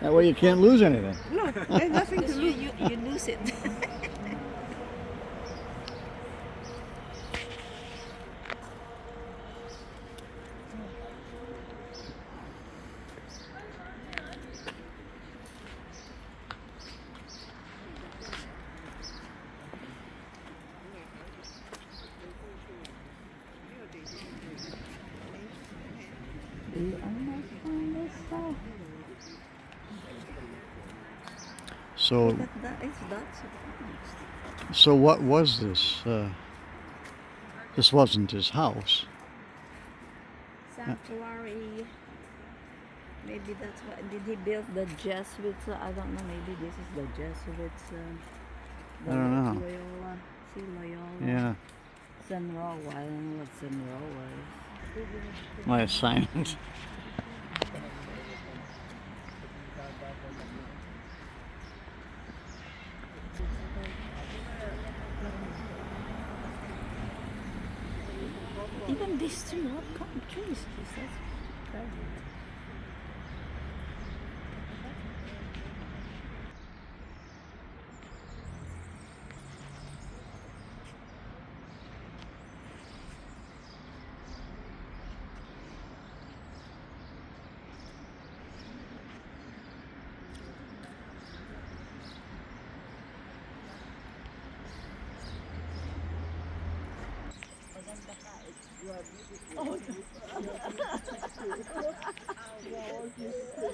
That way you can't lose anything. No, there's nothing to Because lose. you lose it. We almost find this stuff. So, That's so what was this? This wasn't his house. sanctuary. Maybe that's what did he build the Jesuits? I don't know. Maybe this is the Jesuits. I don't know. Loyola. See Loyola. Yeah, San Roa. I don't know what San Roa is. my assignment. Even these three, what kind of trees is this?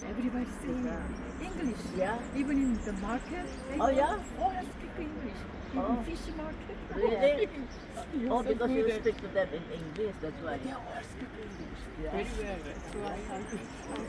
Everybody's saying English. Yeah. Even in the market. They Oh, yeah? all speak English. Oh. Even fish market. Really? You're Oh, so because good you at- speak to them in English, that's why. They all speak English. Yeah. Very well. That's why I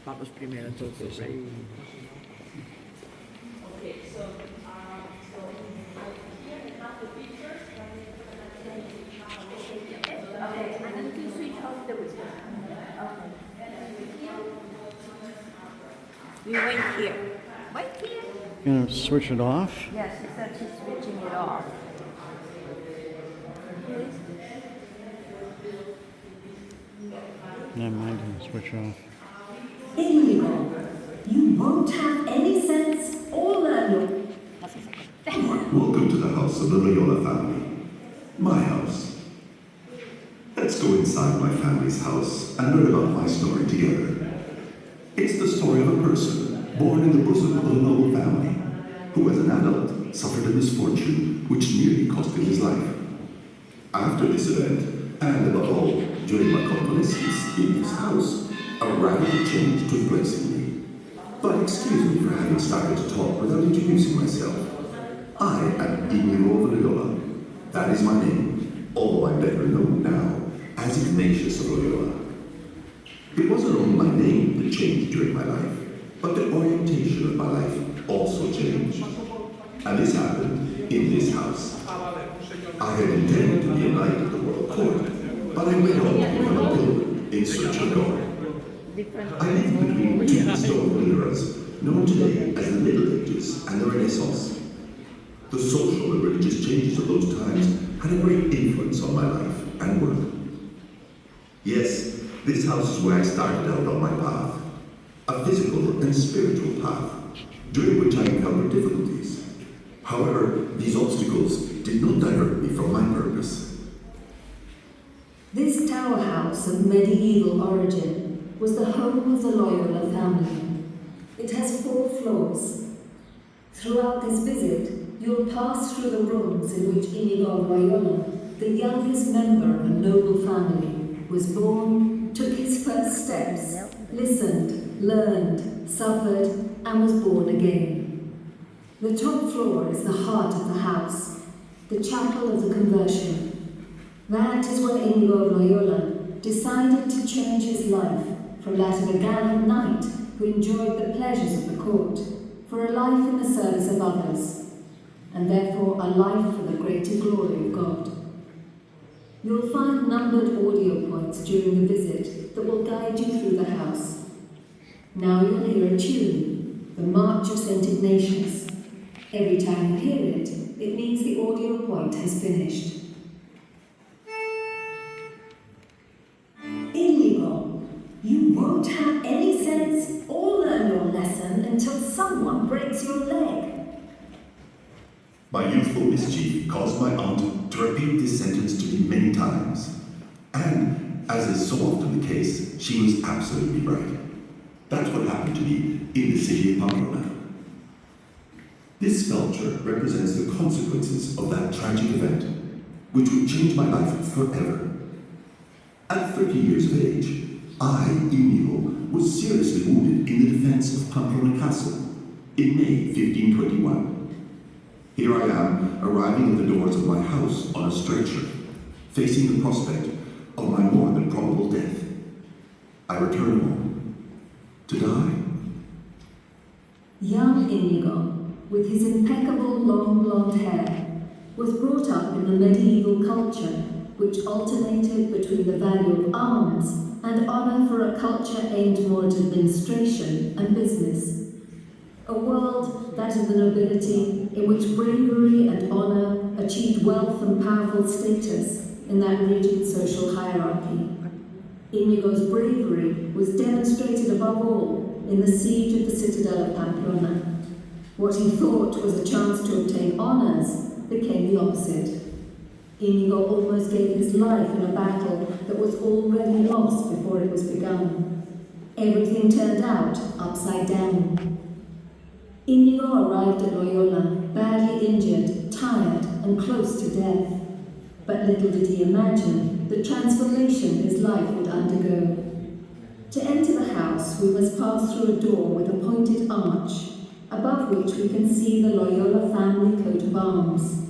Vamos primero entonces. We wait here. Wait here. You gonna switch it off? Yes, she said she's switching it off. Never mind, I can switch off. Illegal. You won't have any sense or learning. Welcome to the house of the Loyola family. My house. Let's go inside my family's house and learn about my story together. It's the story of a person born in the bosom of a noble family who as an adult suffered a misfortune which nearly cost him his life. After this event, and above all, during my convalescence in this house, a radical change took place in me. But excuse me for having started to talk without introducing myself. I am Ignatius of Loyola. That is my name, although I'm better known now as Ignatius of Loyola. It wasn't only my name that changed during my life, but the orientation of my life also changed. And this happened in this house. I had intended to be a knight of the world court, but I went on to become a pilgrim in search of God. I lived between two historical eras, known today as the Middle Ages and the Renaissance. The social and religious changes of those times had a great influence on my life and work. Yes, this house is where I started out on my path, a physical and spiritual path, during which I encountered difficulties. However, these obstacles did not divert me from my purpose. This tower house of medieval origin was the home of the Loyola family. It has 4 floors. Throughout this visit, you'll pass through the rooms in which Inigo Loyola, the youngest member of a noble family, was born, took his first steps, listened, learned, suffered, and was born again. The top floor is the heart of the house, the chapel of the conversion. That is where Inigo Loyola decided to change his life from that of a gallant knight who enjoyed the pleasures of the court, for a life in the service of others, and therefore a life for the greater glory of God. You'll find numbered audio points during the visit that will guide you through the house. Now you'll hear a tune, the March of St. Ignatius. Every time you hear it, it means the audio point has finished. Inigo, you won't have any sense or learn your lesson until someone breaks your leg. My youthful mischief caused my aunt to repeat this sentence to me many times. And, as is so often the case, she was absolutely right. That's what happened to me in the city of Pamplona. This sculpture represents the consequences of that tragic event, which would change my life forever. At 30 years of age, I, Inigo, was seriously wounded in the defense of Pamplona Castle in May 1521. Here I am, arriving at the doors of my house on a stretcher, facing the prospect of my more than probable death. I return home to die. Young Inigo, with his impeccable long blonde hair, was brought up in the medieval culture which alternated between the value of arms and honour for a culture aimed more at administration and business. A world, that of the nobility, in which bravery and honour achieved wealth and powerful status in that region's social hierarchy. Inigo's bravery was demonstrated above all in the siege of the citadel of Pamplona. What he thought was a chance to obtain honours became the opposite. Inigo almost gave his life in a battle that was already lost before it was begun. Everything turned out upside down. Inigo arrived at Loyola, badly injured, tired, and close to death. But little did he imagine the transformation his life would undergo. To enter the house, we must pass through a door with a pointed arch, above which we can see the Loyola family coat of arms.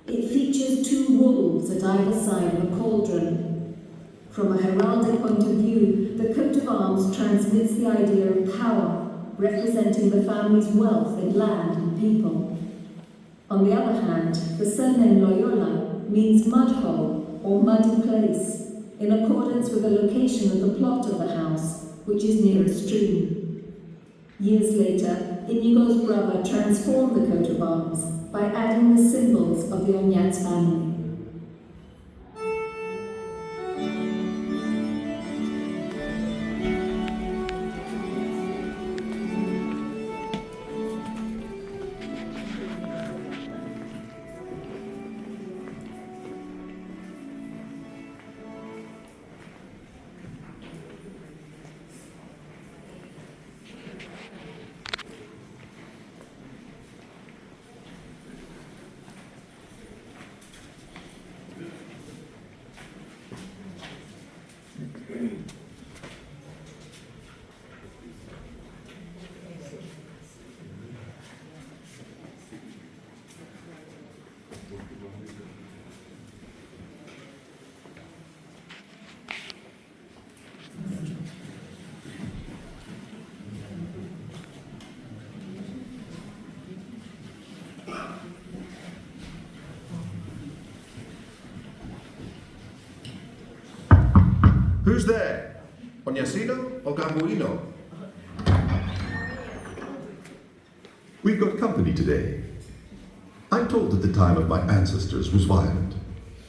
It features two wolves at either side of a cauldron. From a heraldic point of view, the coat of arms transmits the idea of power, representing the family's wealth in land and people. On the other hand, the surname Loyola means mud hole or muddy place, in accordance with the location of the plot of the house, which is near a stream. Years later, Inigo's brother transformed the coat of arms by adding the symbols of the Ignatius family. Who's there? Oñacino or Gambuino? We've got company today. I'm told that the time of my ancestors was violent.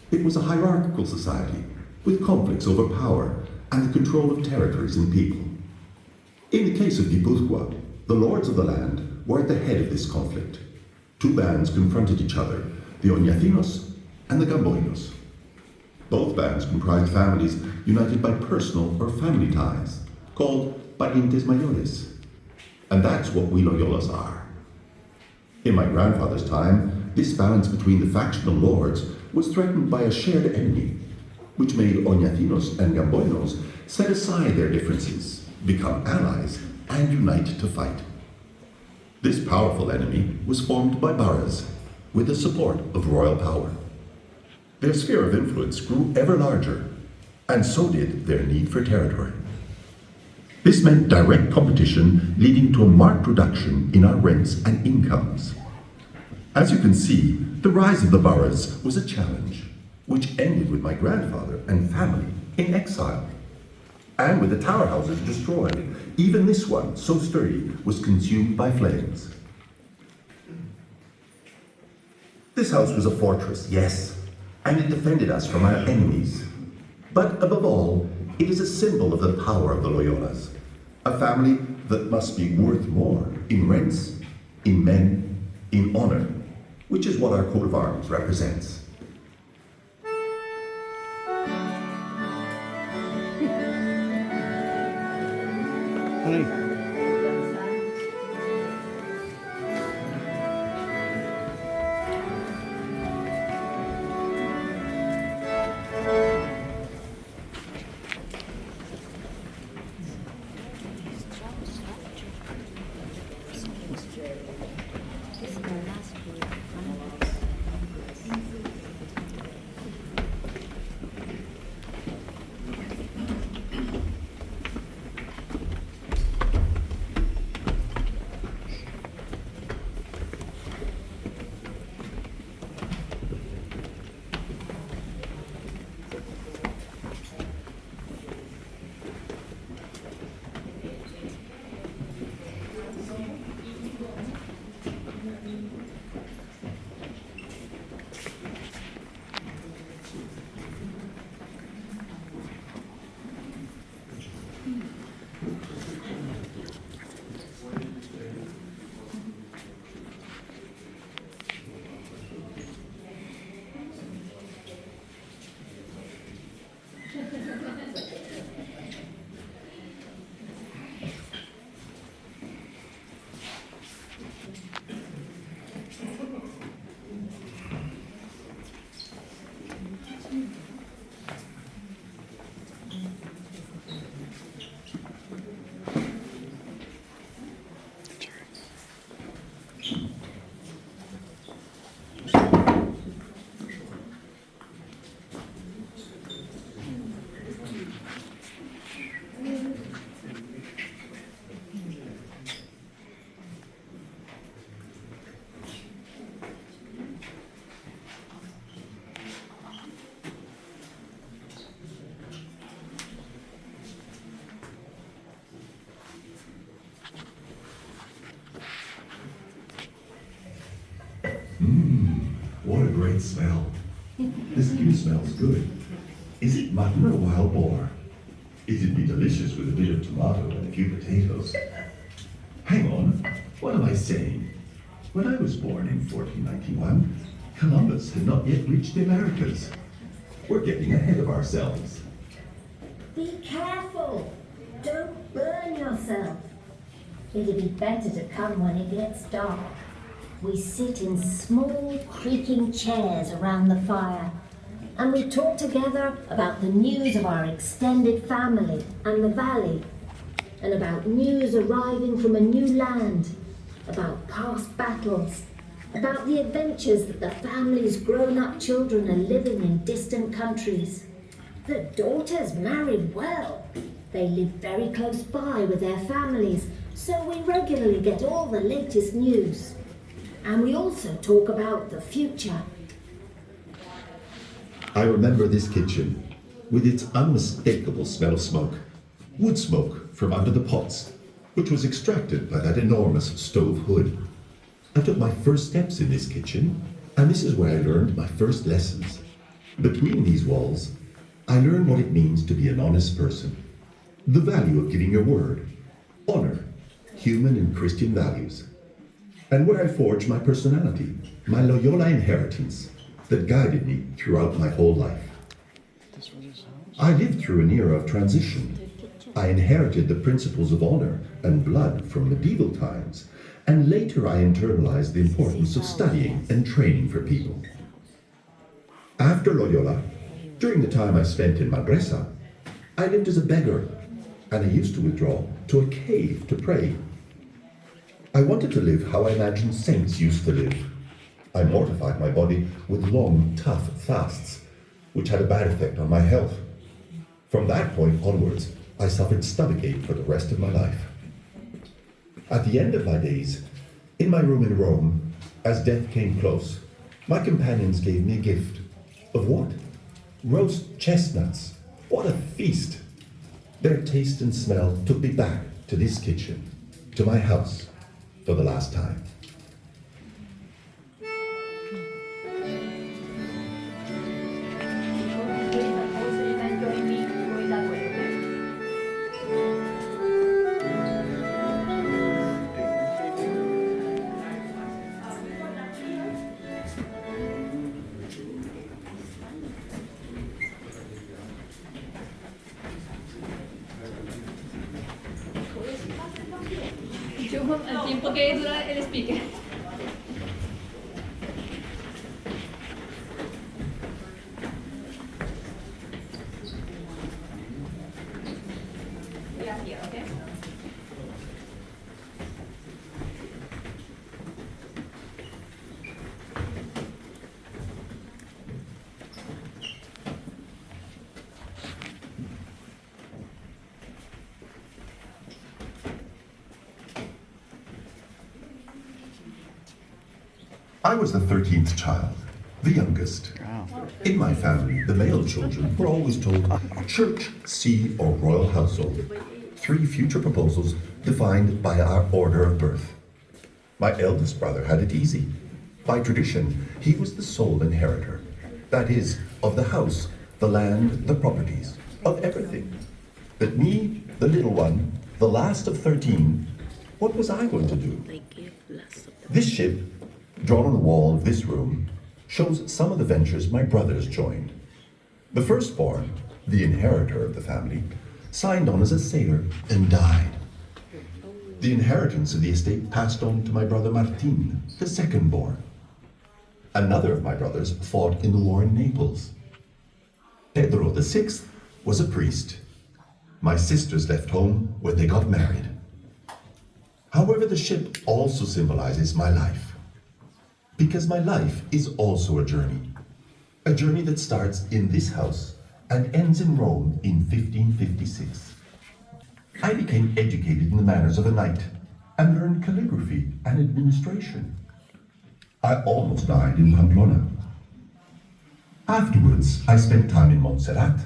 It was a hierarchical society, with conflicts over power and the control of territories and people. In the case of Guipúzcoa, the lords of the land were at the head of this conflict. Two bands confronted each other, the Oñacinos and the Gamboinos. Both bands comprised families united by personal or family ties, called parientes mayores. And that's what we Loyolas are. In my grandfather's time, this balance between the factional lords was threatened by a shared enemy, which made Oñatinos and Gamboinos set aside their differences, become allies, and unite to fight. This powerful enemy was formed by Barras, with the support of royal power. Their sphere of influence grew ever larger, and so did their need for territory. This meant direct competition, leading to a marked reduction in our rents and incomes. As you can see, the rise of the Barras was a challenge, which ended with my grandfather and family in exile. And with the tower houses destroyed, even this one, so sturdy, was consumed by flames. This house was a fortress, yes, and it defended us from our enemies. But above all, it is a symbol of the power of the Loyolas, a family that must be worth more in rents, in men, in honor, which is what our coat of arms represents. Honey. What a great smell. The skin smells good. Is it mutton or wild boar? It'd be delicious with a bit of tomato and a few potatoes. Hang on, what am I saying? When I was born in 1491, Columbus had not yet reached the Americas. We're getting ahead of ourselves. Be careful! Don't burn yourself. It'd be better to come when it gets dark. We sit in small, creaking chairs around the fire, and we talk together about the news of our extended family and the valley, and about news arriving from a new land, about past battles, about the adventures that the family's grown-up children are living in distant countries. The daughters married well. They live very close by with their families, so we regularly get all the latest news. And we also talk about the future. I remember this kitchen, with its unmistakable smell of smoke. Wood smoke from under the pots, which was extracted by that enormous stove hood. I took my first steps in this kitchen, and this is where I learned my first lessons. Between these walls, I learned what it means to be an honest person, the value of giving your word, honor, human and Christian values, and where I forged my personality, my Loyola inheritance that guided me throughout my whole life. I lived through an era of transition. I inherited the principles of honor and blood from medieval times and later I internalized the importance of studying and training for people. After Loyola, during the time I spent in Madrasa, I lived as a beggar, and I used to withdraw to a cave to pray. I wanted to live how I imagined saints used to live. I mortified my body with long, tough fasts, which had a bad effect on my health. From that point onwards, I suffered stomachache for the rest of my life. At the end of my days, in my room in Rome, as death came close, my companions gave me a gift. Of what? Roast chestnuts. What a feast! Their taste and smell took me back to this kitchen, to my house, for the last time. El tiempo que dura el speaker. I was the 13th child, the youngest. In my family, the male children were always told church, sea, or royal household. 3 future proposals defined by our order of birth. My eldest brother had it easy. By tradition, he was the sole inheritor. That is, of the house, the land, the properties, of everything. But me, the little one, the last of 13, what was I going to do? This ship, drawn on the wall of this room, shows some of the ventures my brothers joined. The firstborn, the inheritor of the family, signed on as a sailor and died. The inheritance of the estate passed on to my brother Martin, the second-born. Another of my brothers fought in the war in Naples. Pedro VI was a priest. My sisters left home when they got married. However, the ship also symbolizes my life. Because my life is also a journey that starts in this house and ends in Rome in 1556. I became educated in the manners of a knight and learned calligraphy and administration. I almost died in Pamplona. Afterwards, I spent time in Montserrat,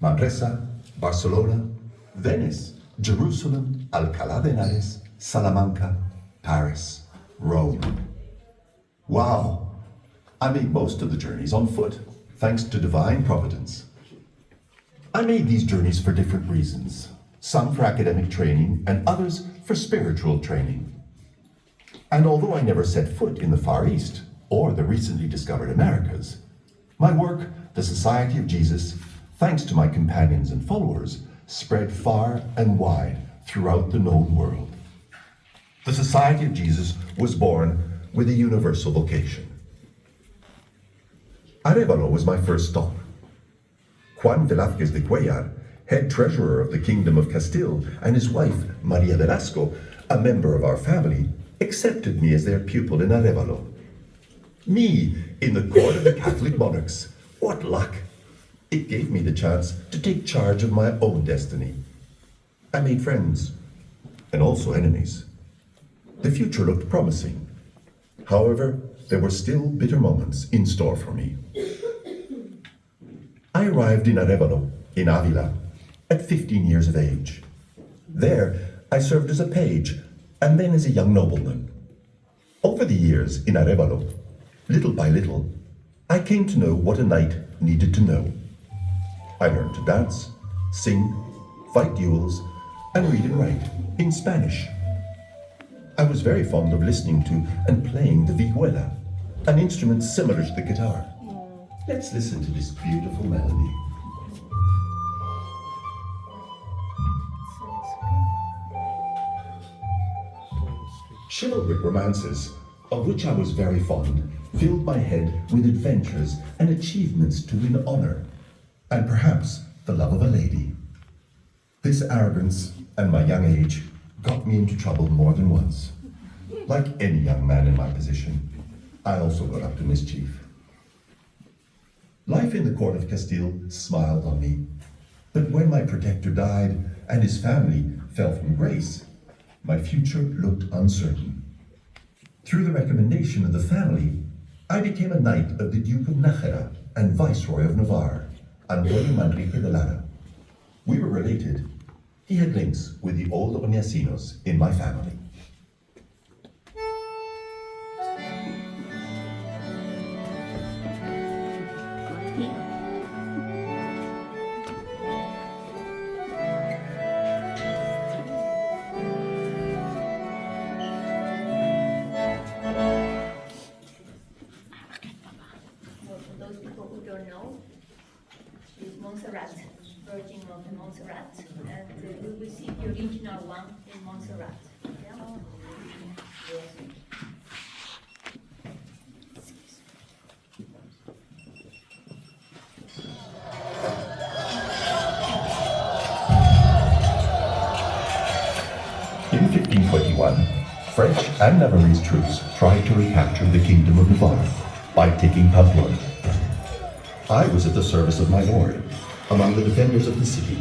Manresa, Barcelona, Venice, Jerusalem, Alcalá de Henares, Salamanca, Paris, Rome. Wow! I made most of the journeys on foot, thanks to divine providence. I made these journeys for different reasons, some for academic training and others for spiritual training. And although I never set foot in the Far East or the recently discovered Americas, my work, the Society of Jesus, thanks to my companions and followers, spread far and wide throughout the known world. The Society of Jesus was born with a universal vocation. Arévalo was my first stop. Juan Velázquez de Cuellar, head treasurer of the Kingdom of Castile, and his wife, Maria Velasco, a member of our family, accepted me as their pupil in Arévalo. Me, in the court of the Catholic monarchs. What luck! It gave me the chance to take charge of my own destiny. I made friends, and also enemies. The future looked promising. However, there were still bitter moments in store for me. I arrived in Arévalo, in Ávila, at 15 years of age. There, I served as a page, and then as a young nobleman. Over the years in Arévalo, little by little, I came to know what a knight needed to know. I learned to dance, sing, fight duels, and read and write in Spanish. I was very fond of listening to and playing the vihuela, an instrument similar to the guitar. Let's listen to this beautiful melody. Chivalric romances, of which I was very fond, filled my head with adventures and achievements to win honor, and perhaps the love of a lady. This arrogance and my young age got me into trouble more than once. Like any young man in my position, I also got up to mischief. Life in the court of Castile smiled on me, but when my protector died and his family fell from grace, my future looked uncertain. Through the recommendation of the family, I became a knight of the Duke of Nájera and Viceroy of Navarre, Antonio Manrique de Lara. We were related. He had links with the old Onesinos in my family. For those people who don't know, she's Montserrat, Virgin of Montserrat, and we will see the original one in Montserrat. Yeah? Yes. In 1521, French and Navarrese troops tried to recapture the Kingdom of Navarre by taking Pamplona. I was at the service of my lord, among the defenders of the city,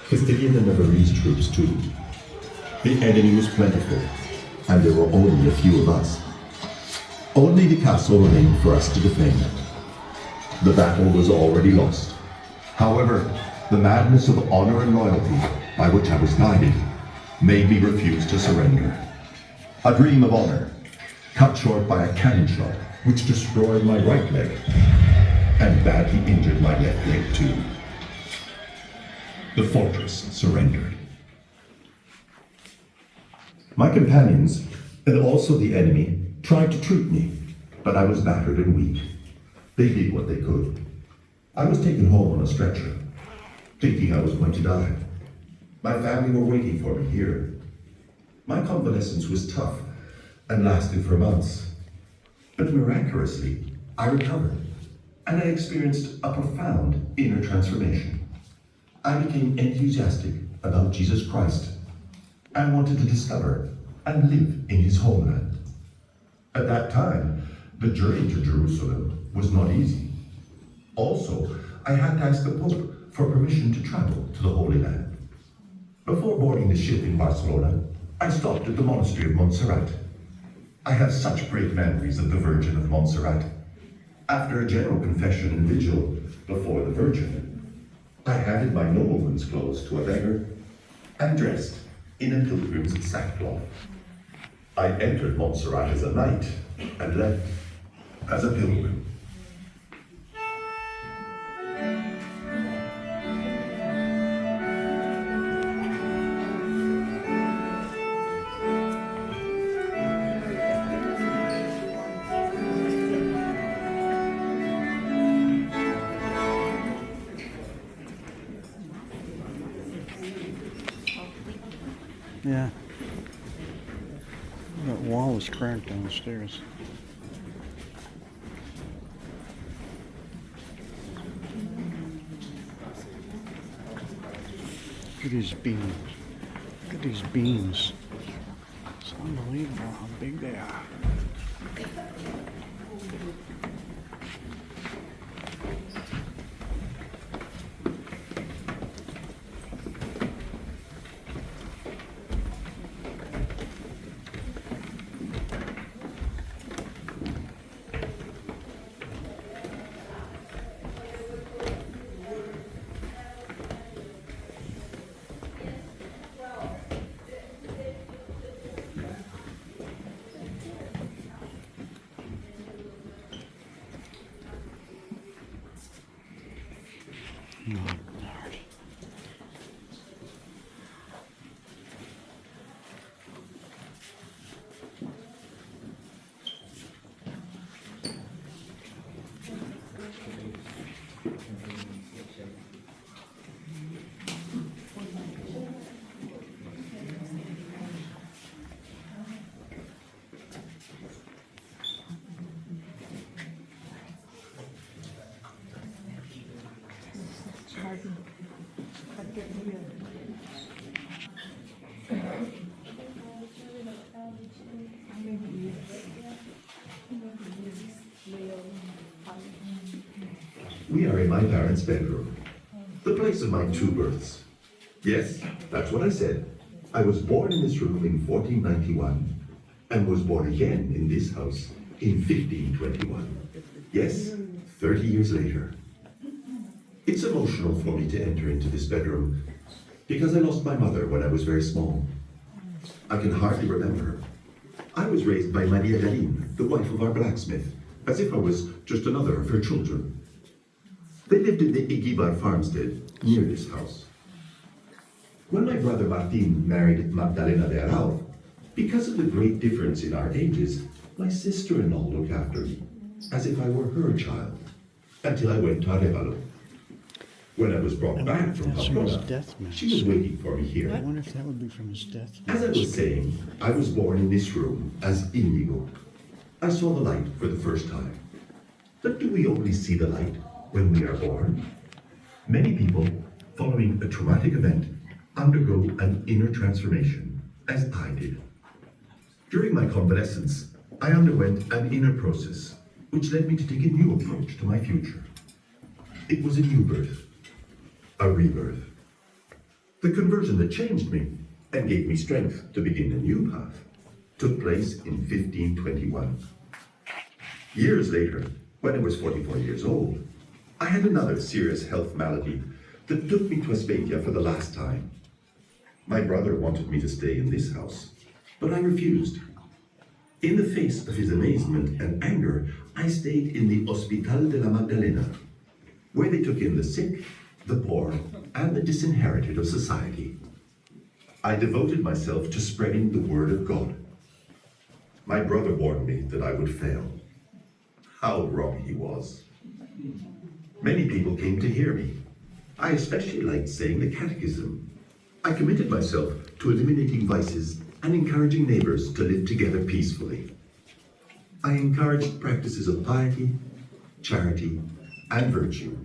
Castilian and Navarrese troops too. The enemy was plentiful, and there were only a few of us. Only the castle remained for us to defend. The battle was already lost. However, the madness of honor and loyalty by which I was guided made me refuse to surrender. A dream of honor, cut short by a cannon shot which destroyed my right leg and badly injured my left leg too. The fortress surrendered. My companions, and also the enemy, tried to treat me, but I was battered and weak. They did what they could. I was taken home on a stretcher, thinking I was going to die. My family were waiting for me here. My convalescence was tough and lasted for months. But miraculously, I recovered, and I experienced a profound inner transformation. I became enthusiastic about Jesus Christ. I wanted to discover and live in his homeland. At that time, the journey to Jerusalem was not easy. Also, I had to ask the Pope for permission to travel to the Holy Land. Before boarding the ship in Barcelona, I stopped at the monastery of Montserrat. I have such great memories of the Virgin of Montserrat. After a general confession and vigil before the Virgin, I handed my nobleman's clothes to a beggar and dressed in a pilgrim's sackcloth. I entered Montserrat as a knight and left as a pilgrim. Yeah. That wall is cracked downstairs. Look at these beams. Look at these beams. It's unbelievable how big they are. Oh, Lord. We are in my parents' bedroom, the place of my two births. Yes, that's what I said. I was born in this room in 1491 and was born again in this house in 1521. Yes, 30 years later. It's emotional for me to enter into this bedroom because I lost my mother when I was very small. I can hardly remember her. I was raised by Maria Galin, the wife of our blacksmith, as if I was just another of her children. They lived in the Igibar farmstead near this house. When my brother Martin married Magdalena de Arau, because of the great difference in our ages, my sister-in-law looked after me, as if I were her child, until I went to Arevalo. When I was brought back from That's from his Pamplona, death mask. she was waiting for me here. I wonder if that would be from his death As I was mask. saying, I was born in this room as Inigo. I saw the light for the first time. But do we only see the light when we are born? Many people, following a traumatic event, undergo an inner transformation, as I did. During my convalescence, I underwent an inner process, which led me to take a new approach to my future. It was a new birth, a rebirth. The conversion that changed me and gave me strength to begin a new path took place in 1521. Years later, when I was 44 years old, I had another serious health malady that took me to Aspatia for the last time. My brother wanted me to stay in this house, but I refused. In the face of his amazement and anger, I stayed in the Hospital de la Magdalena, where they took in the sick, the poor, and the disinherited of society. I devoted myself to spreading the word of God. My brother warned me that I would fail. How wrong he was. Many people came to hear me. I especially liked saying the catechism. I committed myself to eliminating vices and encouraging neighbors to live together peacefully. I encouraged practices of piety, charity, and virtue.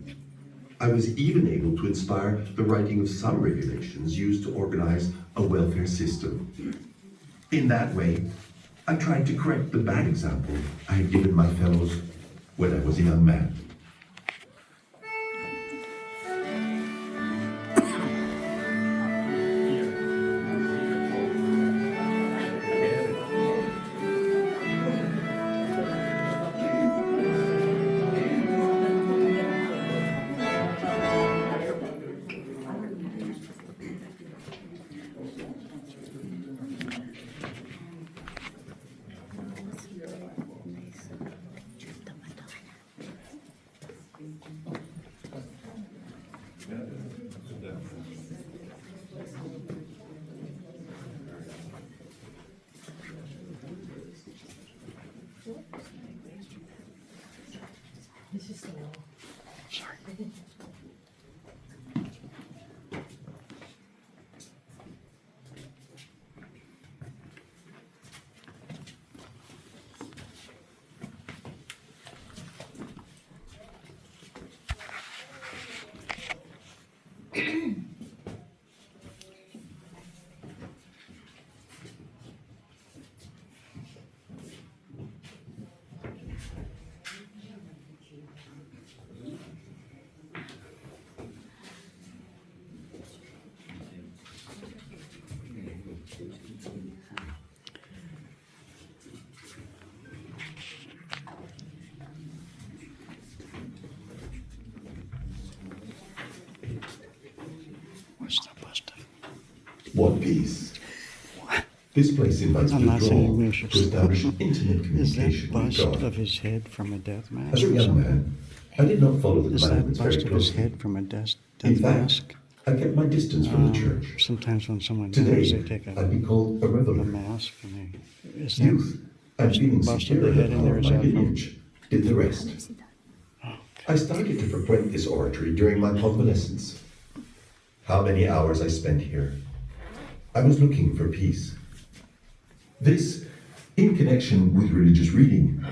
I was even able to inspire the writing of some regulations used to organize a welfare system. In that way, I tried to correct the bad example I had given my fellows when I was a young man. What's the bust of? One piece. This place invites I'm me not to saying draw, we should to establish intimate Is that communication with bust God. of his head from a death mask? As a or young something? man, I did not follow the Is that commandments very bust of his closely. head from a death In mask? fact, I kept my distance from the church. Sometimes when someone Today, dies, they take I'd be called a reveler. mask and they. Is that Youth and feeling bust of secure the in head the in power there? of Is my that from? lineage did the rest. I started to frequent this oratory during my convalescence. How many hours I spent here. I was looking for peace. This, in connection with religious reading,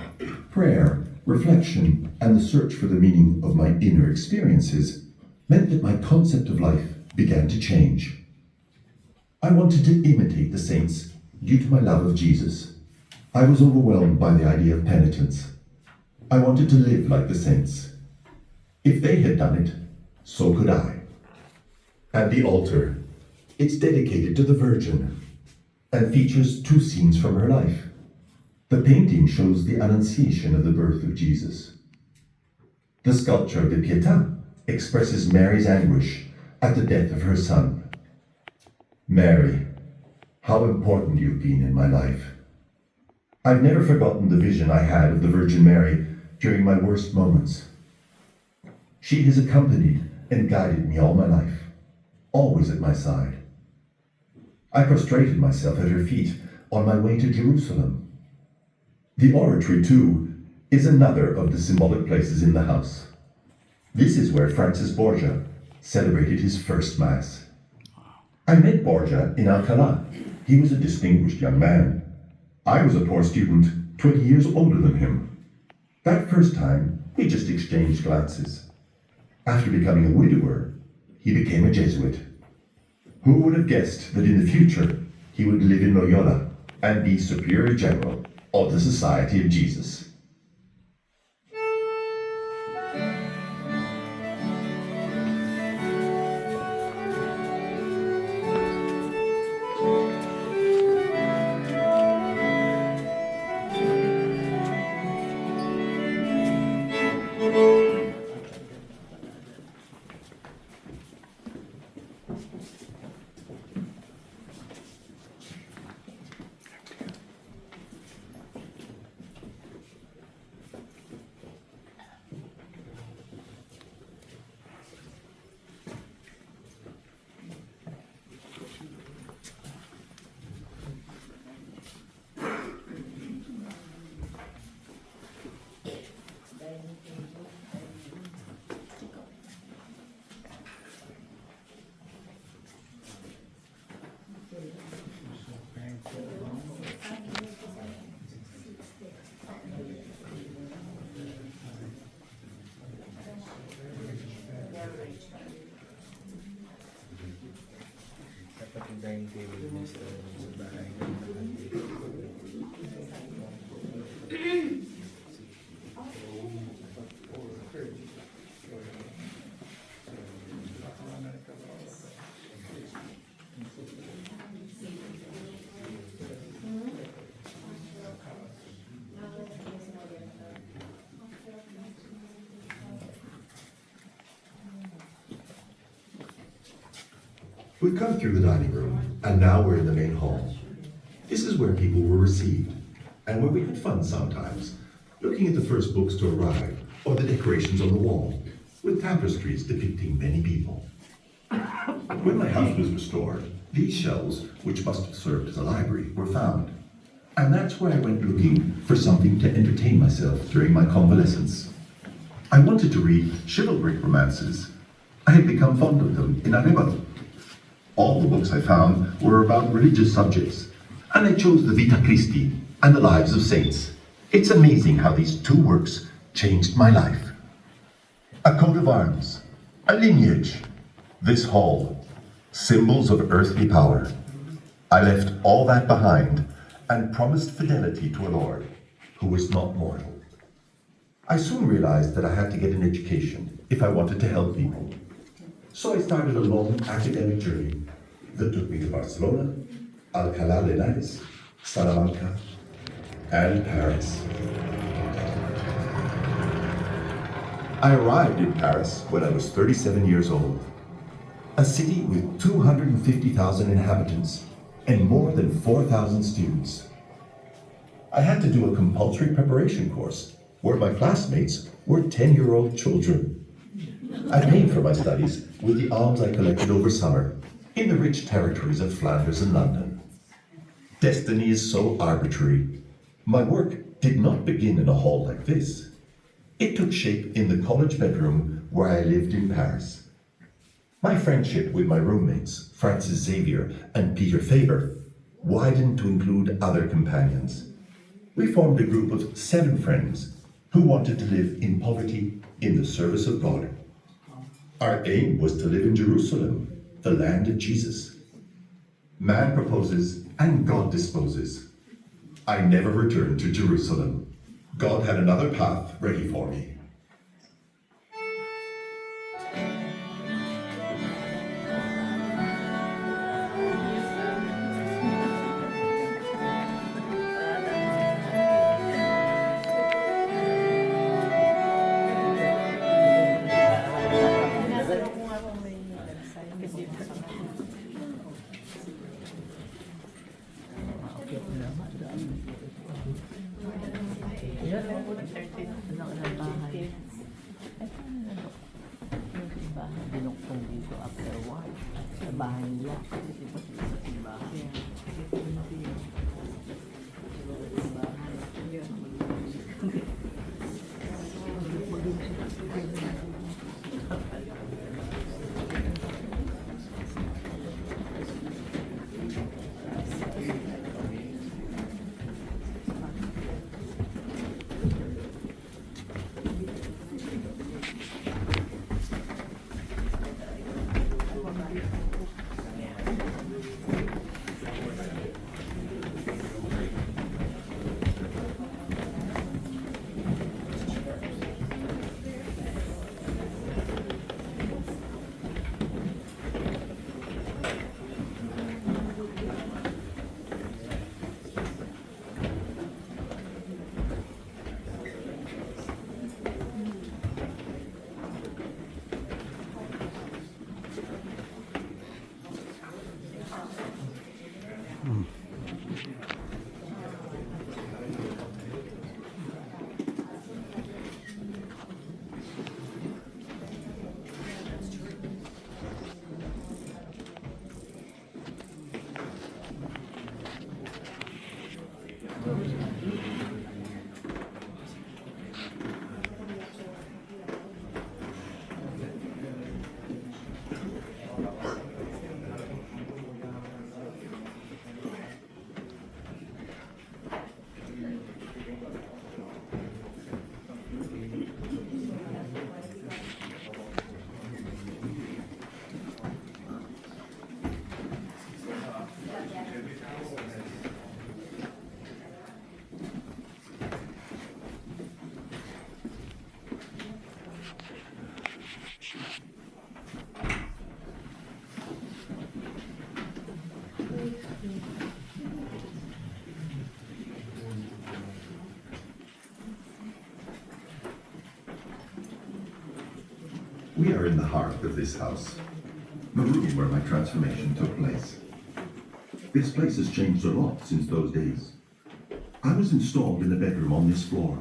prayer, reflection, and the search for the meaning of my inner experiences, meant that my concept of life began to change. I wanted to imitate the saints due to my love of Jesus. I was overwhelmed by the idea of penitence. I wanted to live like the saints. If they had done it, so could I. And the altar, it's dedicated to the Virgin and features 2 scenes from her life. The painting shows the Annunciation of the birth of Jesus. The sculpture de Pietà expresses Mary's anguish at the death of her son. Mary, how important you've been in my life. I've never forgotten the vision I had of the Virgin Mary during my worst moments. She has accompanied and guided me all my life, always at my side. I prostrated myself at her feet on my way to Jerusalem. The oratory, too, is another of the symbolic places in the house. This is where Francis Borgia celebrated his first Mass. I met Borgia in Alcalá. He was a distinguished young man. I was a poor student, 20 years older than him. That first time, we just exchanged glances. After becoming a widower, he became a Jesuit. Who would have guessed that in the future, he would live in Loyola and be Superior General of the Society of Jesus? dining table niya sa bahay. We've come through the dining room, and now we're in the main hall. This is where people were received, and where we had fun sometimes, looking at the first books to arrive, or the decorations on the wall, with tapestries depicting many people. When my house was restored, these shelves, which must have served as a library, were found. And that's where I went looking for something to entertain myself during my convalescence. I wanted to read chivalric romances. I had become fond of them in Arevalo. All the books I found were about religious subjects, and I chose the Vita Christi and the Lives of Saints. It's amazing how these two works changed my life. A coat of arms, a lineage, this hall, symbols of earthly power. I left all that behind and promised fidelity to a Lord who was not mortal. I soon realized that I had to get an education if I wanted to help people. So I started a long academic journey that took me to Barcelona, Alcalá de Henares, Salamanca, and Paris. I arrived in Paris when I was 37 years old, a city with 250,000 inhabitants and more than 4,000 students. I had to do a compulsory preparation course where my classmates were 10-year-old children. I paid for my studies with the alms I collected over summer in the rich territories of Flanders and London. Destiny is so arbitrary. My work did not begin in a hall like this. It took shape in the college bedroom where I lived in Paris. My friendship with my roommates, Francis Xavier and Peter Faber, widened to include other companions. We formed a group of 7 friends who wanted to live in poverty in the service of God. Our aim was to live in Jerusalem, the land of Jesus. Man proposes and God disposes. I never returned to Jerusalem. God had another path ready for me. Binuktong dito after a while. Sa bahay nila. Kasi iba sila sa simbahan. We are in the heart of this house, the room where my transformation took place. This place has changed a lot since those days. I was installed in a bedroom on this floor.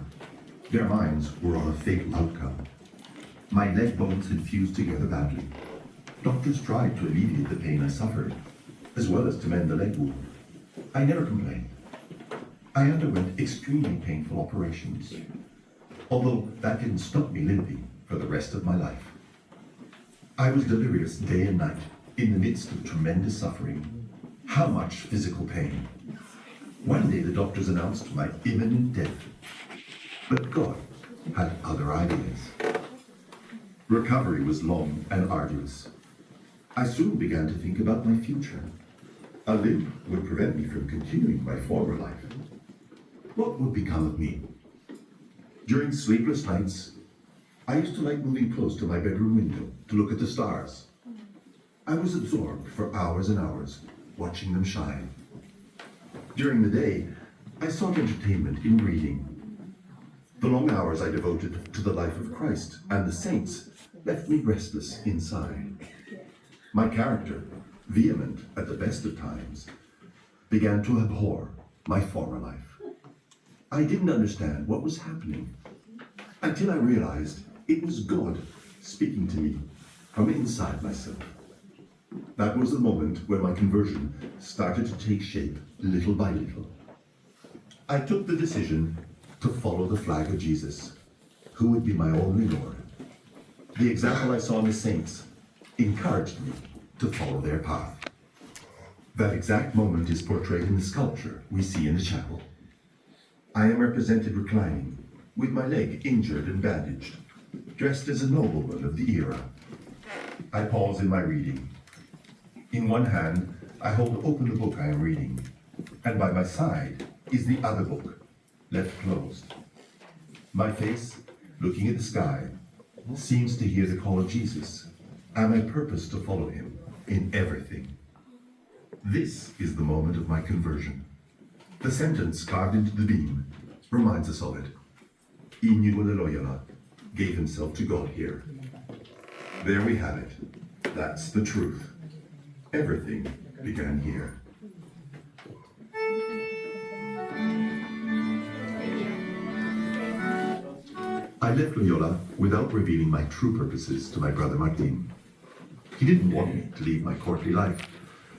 Their minds were on a fatal outcome. My leg bones had fused together badly. Doctors tried to alleviate the pain I suffered, as well as to mend the leg wound. I never complained. I underwent extremely painful operations, although that didn't stop me limping for the rest of my life. I was delirious day and night, in the midst of tremendous suffering. How much physical pain. One day the doctors announced my imminent death. But God had other ideas. Recovery was long and arduous. I soon began to think about my future. A limp would prevent me from continuing my former life. What would become of me? During sleepless nights, I used to like moving close to my bedroom window to look at the stars. I was absorbed for hours and hours, watching them shine. During the day, I sought entertainment in reading. The long hours I devoted to the life of Christ and the saints left me restless inside. My character, vehement at the best of times, began to abhor my former life. I didn't understand what was happening until I realized it was God speaking to me from inside myself. That was the moment when my conversion started to take shape little by little. I took the decision to follow the flag of Jesus, who would be my only Lord. The example I saw in the saints encouraged me to follow their path. That exact moment is portrayed in the sculpture we see in the chapel. I am represented reclining, with my leg injured and bandaged, dressed as a nobleman of the era. I pause in my reading. In one hand, I hold open the book I am reading, and by my side is the other book, left closed. My face, looking at the sky, seems to hear the call of Jesus, and my purpose to follow him in everything. This is the moment of my conversion. The sentence carved into the beam reminds us of it. Ignatius de Loyola gave himself to God here. There we have it. That's the truth. Everything began here. I left Loyola without revealing my true purposes to my brother Martin. He didn't want me to leave my courtly life,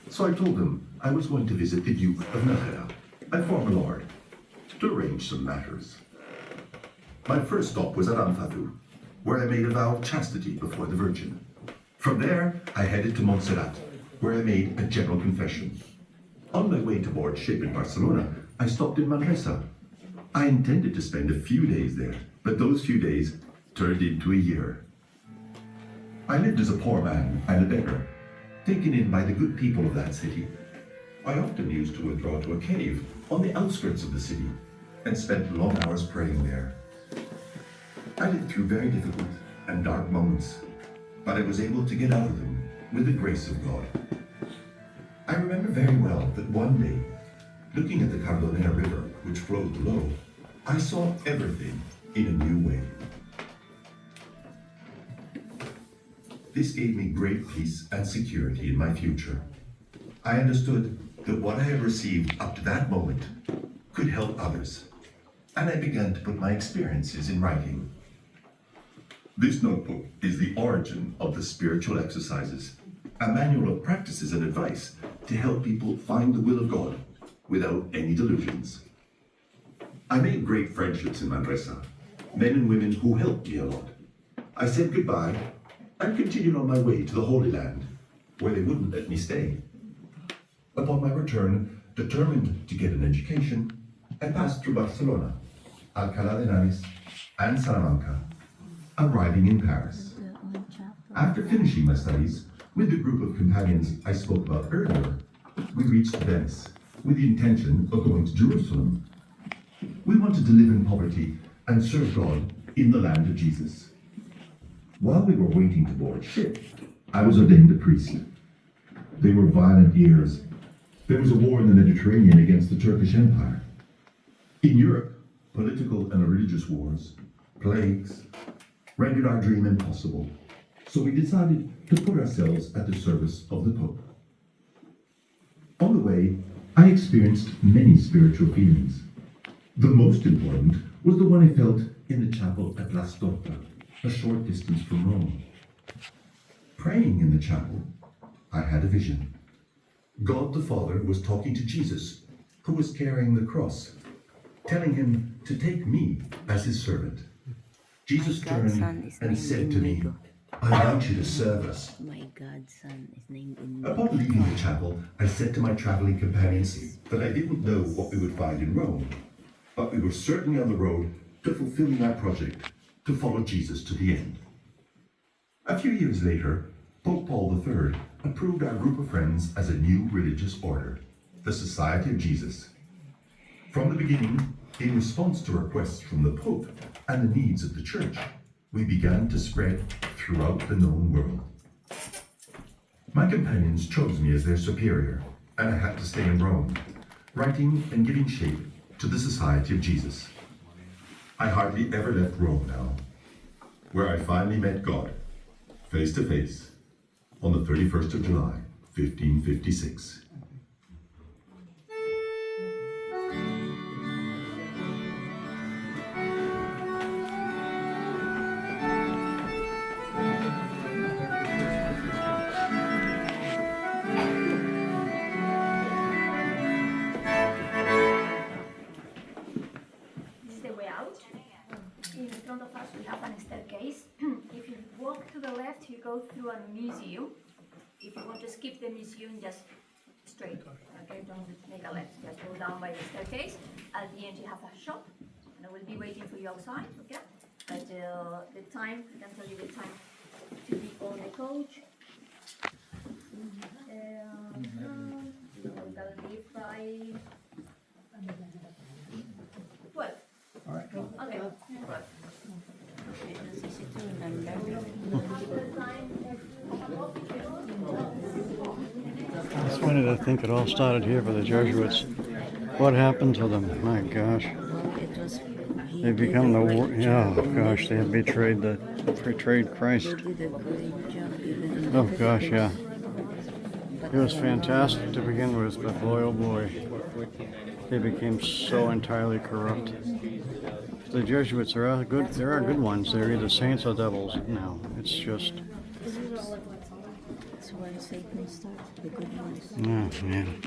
so I told him I was going to visit the Duke of Nájera, my former lord, to arrange some matters. My first stop was at Anfatu, where I made a vow of chastity before the Virgin. From there, I headed to Montserrat, where I made a general confession. On my way to board ship in Barcelona, I stopped in Manresa. I intended to spend a few days there, but those few days turned into a year. I lived as a poor man and a beggar, taken in by the good people of that city. I often used to withdraw to a cave on the outskirts of the city and spent long hours praying there. I lived through very difficult and dark moments, but I was able to get out of them with the grace of God. I remember very well that one day, looking at the Cardonera River, which flowed below, I saw everything in a new way. This gave me great peace and security in my future. I understood that what I had received up to that moment could help others, and I began to put my experiences in writing. This notebook is the origin of the spiritual exercises, a manual of practices and advice to help people find the will of God without any delusions. I made great friendships in Manresa, men and women who helped me a lot. I said goodbye and continued on my way to the Holy Land, where they wouldn't let me stay. Upon my return, determined to get an education, I passed through Barcelona, Alcalá de Henares, and Salamanca, arriving in Paris. After finishing my studies, with the group of companions I spoke about earlier, we reached Venice with the intention of going to Jerusalem. We wanted to live in poverty and serve God in the land of Jesus. While we were waiting to board ship, I was ordained a priest. They were violent years. There was a war in the Mediterranean against the Turkish Empire. In Europe, political and religious wars, plagues, rendered our dream impossible, so we decided to put ourselves at the service of the Pope. On the way, I experienced many spiritual feelings. The most important was the one I felt in the chapel at La Storta, a short distance from Rome. Praying in the chapel, I had a vision. God the Father was talking to Jesus, who was carrying the cross, telling him to take me as his servant. Jesus turned and said to me, I want you to serve us. My godson is named in Upon leaving the chapel, I said to my traveling companions that I didn't know what we would find in Rome, but we were certainly on the road to fulfilling our project, to follow Jesus to the end. A few years later, Pope Paul III approved our group of friends as a new religious order, the Society of Jesus. From the beginning, in response to requests from the Pope and the needs of the Church, we began to spread throughout the known world. My companions chose me as their superior, and I had to stay in Rome, writing and giving shape to the Society of Jesus. I hardly ever left Rome now, where I finally met God, face to face, on the 31st of July, 1556. This is the way out. In front of us we have a staircase. If you walk to the left, you go through a museum. If you want to skip the museum, just straight. Okay, don't make a left. Just go down by the staircase. At the end you have a shop, and I will be waiting for you outside. Okay. But the time, I can tell you the time to be on the coach. That'll be by 12. All right. Okay. It's easy to remember. It's funny to think it all started here for the Jesuits. What happened to them? My gosh. Well, it was. They become the yeah. Oh gosh, they have betrayed Christ. He did a great job even in Oh the gosh, yeah. Philippines. It was fantastic to begin with, but boy, oh boy, they became so entirely corrupt. The Jesuits are good. There are good ones. They're either saints or devils. No, it's just. That's why Satan starts the good ones. Oh man.